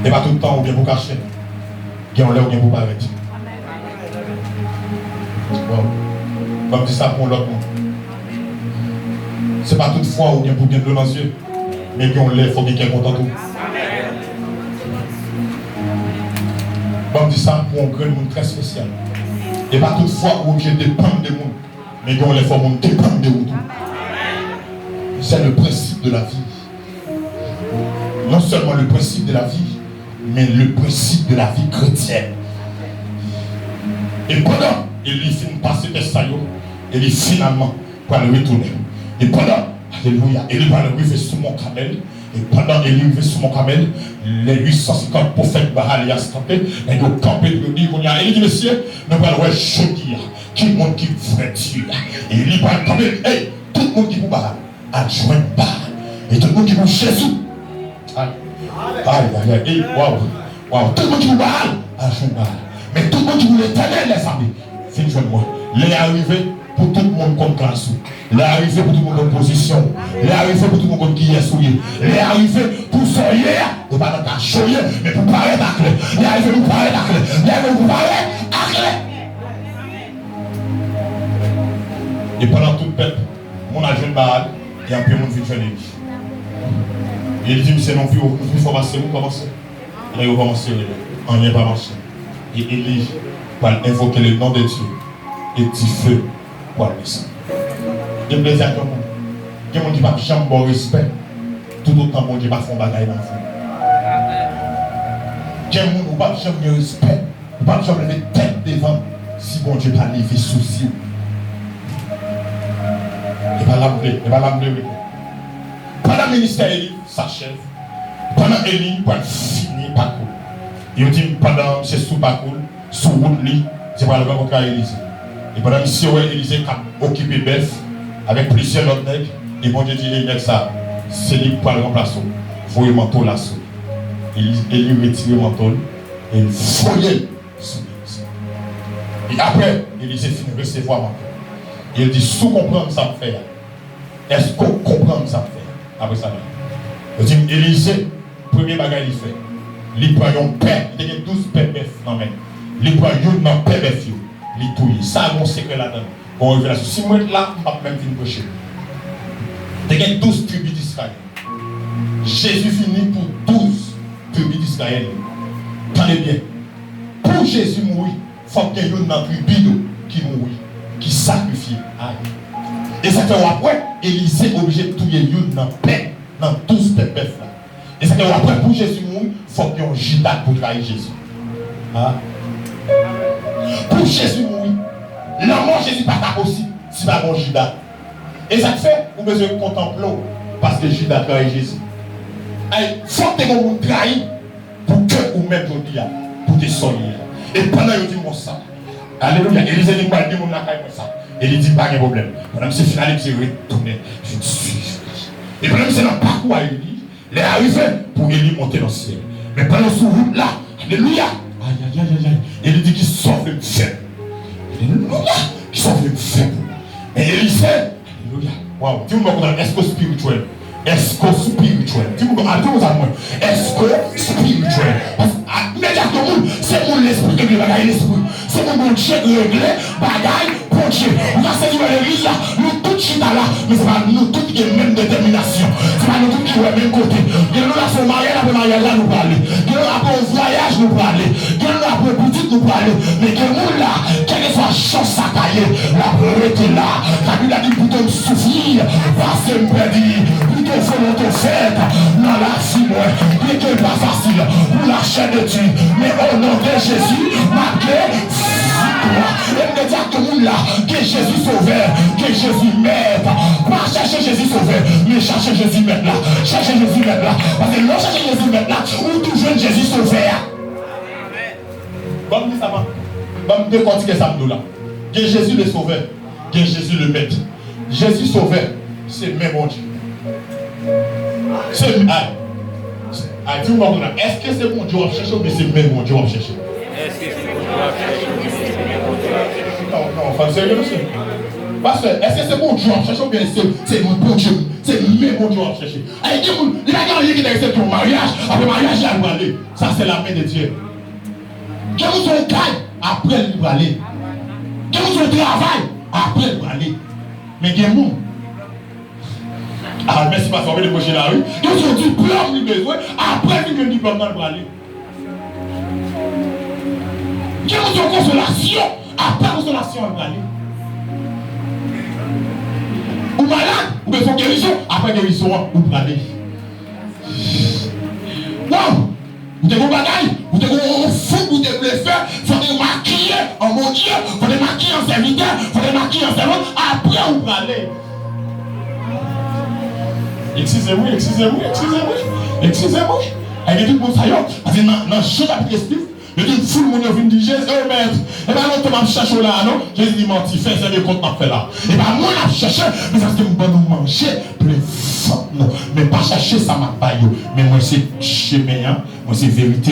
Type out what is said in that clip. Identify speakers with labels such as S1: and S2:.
S1: Et pas tout le temps ou bien pour cacher. Qui ont l'air ou bien pour paraître. Bon. Comme dit ça pour l'autre monde. C'est pas toutefois ou bien pour bien de dans les yeux. Mais qui ont l'air, il faut bien content tout. Comme dit ça pour un grand monde très spécial. Et pas toutefois où je dépends de monde. Mais qui ont l'air, il faut que dépend de vous. C'est le principe de la vie. Non seulement le principe de la vie, mais le principe de la vie chrétienne. Et pendant il finit de passer des saillots, il est finalement pour le retourner. Et pendant, alléluia, il va arriver sur mon camel. Et pendant qu'il est arrivé sur mon camel, les 850 prophètes Baal y a campé, et ils ont campé, il dit, monsieur, nous allons voir chaudir, qui monde qui vrai Dieu. Et il va camper, hey, tout le monde qui vous Baal, a joint Baal. Et tout le monde qui vous Jésus. Aïe, aïe, aïe, waouh, tout le monde qui vous Baal, a joint Baal. Mais tout le monde qui vous l'éternel, les amis, c'est une moi. Il est arrivé pour tout le monde comme grâce. Il est arrivé pour tout le monde comme position. Il est arrivé pour tout le monde comme qui est souillé. Il est arrivé pour soyer, et pas dans ta choyer, mais pour parler d'aclé. Il est arrivé pour parler d'aclé. Il est arrivé pour parler d'aclé. Et pendant tout le peuple, mon agent de Baal, il y a un peu de monde qui fait et il dit, mais c'est non plus, il faut passer, vous commencez. Là, il faut commencer, on n'y est pas marché. Et Élie va invoquer le nom de Dieu et du feu pour le descendre. Il me plaisir à tout le monde. Il y a des gens qui ne font jamais bon respect, tout autant bon Dieu ne font pas de bagaille dans le fond. Il y a des gens qui ne font jamais de respect, qui ne font jamais de tête devant si bon Dieu n'a pas levé souci. Il va l'amener. Pendant le ministère Élie s'achève, pendant Élie, il va finir par coup. Il dit pendant c'est sous parcours, sous route, c'est pour le rencontrer Élysée. Et pendant que Élysée a occupé Beth avec plusieurs autres nègres, et bon Dieu dit, les nègres ça, c'est lui pour le remplacer. Il faut le manteau là sous. Il retire le manteau et il folie sous Élysée. Et après, Élysée finit de recevoir le manteau. Il dit, sous comprendre ça me fait. Est-ce qu'on comprend ça me fait? Après ça, il dit, Élysée, premier bagage il fait. Il prend un paix, il y a 12 paix bœufs dans la main. Il prend un paix bœuf, il touille. Ça, mon secret là-dedans. Bon, révélation. Si moi là, je ne vais même venir prêcher. Il y a 12 tribus d'Israël. Jésus finit pour 12 tribus d'Israël. Tenez bien. Pour Jésus mourir, il faut qu'il y ait une tribu qui mourit, qui sacrifie. Et ça fait après, Élisée est obligé de tuer une dans paix, dans 12 paix bœufs là. Et ça fait après, pour Jésus mourir, il faut qu'il y ait un Judas pour trahir Jésus. Pour Jésus mourir, la mort Jésus pas possible si pas bon Judas. Et ça fait, vous besoin de contempler parce que Judas trahit Jésus. Il faut que vous trahissez pour que vous même aujourd'hui, pour te soigner. Et pendant que vous dites ça, alléluia, Élisée dit, moi, dis-moi ça. Et il dit, pas de problème. Pendant que c'est final, il s'est retourné. Je te suis. Et pendant que c'est dans le parcours à Élie, il est arrivé pour Élie monter dans le ciel. Mais pendant ce route là, alléluia, il dit qu'il sauve le faible. Alléluia, qu'il sauve le faible. Et Élisée, alléluia, waouh, dis-moi est-ce que spirituel? Est-ce que spirituel? Dis-moi, est-ce que spirituel? Parce que immédiatement, c'est mon esprit qui réglé l'esprit. C'est mon Dieu qui réglé bagaille pour Dieu. On va se dire à l'église là, nous tous chita là, mais c'est pas nous tous qui avons même détermination. C'est pas nous tous qui avons même côté. Et nous là, son mariage, après mariage là, nous parler. Et nous là, pour voyage, nous parler. Et nous là, pour boutique, nous parler. Mais que nous là, quelle que soit chance à tailler, la priorité là, la Bible a dit plutôt souffrir, parce que me dit, plutôt volonté faite, dans la vie, plutôt pas facile, pour la chaîne de Dieu. Mais au nom de Jésus, marqué, et exactement là, que Jésus sauveur, que Jésus maître. Pas chercher Jésus sauveur, mais chercher Jésus maître là. Chercher Jésus maître là. Parce que l'on cherche Jésus maître là, ou toujours Jésus sauveur. Bon, ça va. Bon, décortiquer ça là. Que Jésus le sauveur, que Jésus le maître. Jésus sauveur, c'est même bon Dieu. C'est dis-moi, est-ce que c'est bon Dieu à chercher ou bien c'est même bon Dieu à chercher? Est-ce que c'est bon Dieu à chercher? Non, enfin, sérieux, monsieur. Parce que, est-ce que c'est bon Dieu à chercher ou bien c'est mon bon Dieu? c'est même bon Dieu à chercher. Il y a quelqu'un qui est intéressé pour le mariage, après le mariage, il va aller. Ça, c'est la main de Dieu. Quand vous êtes caille, après, il va aller. Quand vous êtes travail, après, il va aller. Mais il y a des gens. Ah, merci, parce qu'on va débaucher la rue. Quand vous êtes diplôme, il besoin, après, il y a un diplôme dans le aller. Quand vous êtes consolation, après consolation, il va aller. Ou malade, ou besoin de guérison, après guérison, ou pour aller. Non! Vous devez vous bagaille, vous devez vous fou, vous devez faire, vous devez maquiller en mon Dieu, vous devez maquiller en serviteur, vous devez maquiller en servante, après vous aller. Excusez-moi. Avec tout le monde, ça y est, parce que dans le chapitre esprit, il y a une foule de monde qui dit Jésus, oh maître, et bien l'autre m'a cherché là, non? Jésus dit menti, fais ça de compte m'a fait là. Et bien moi m'a cherché, mais parce que moi nous manger, plus fort, non. Mais pas chercher ça m'a pas, mais moi c'est chemin, moi c'est vérité.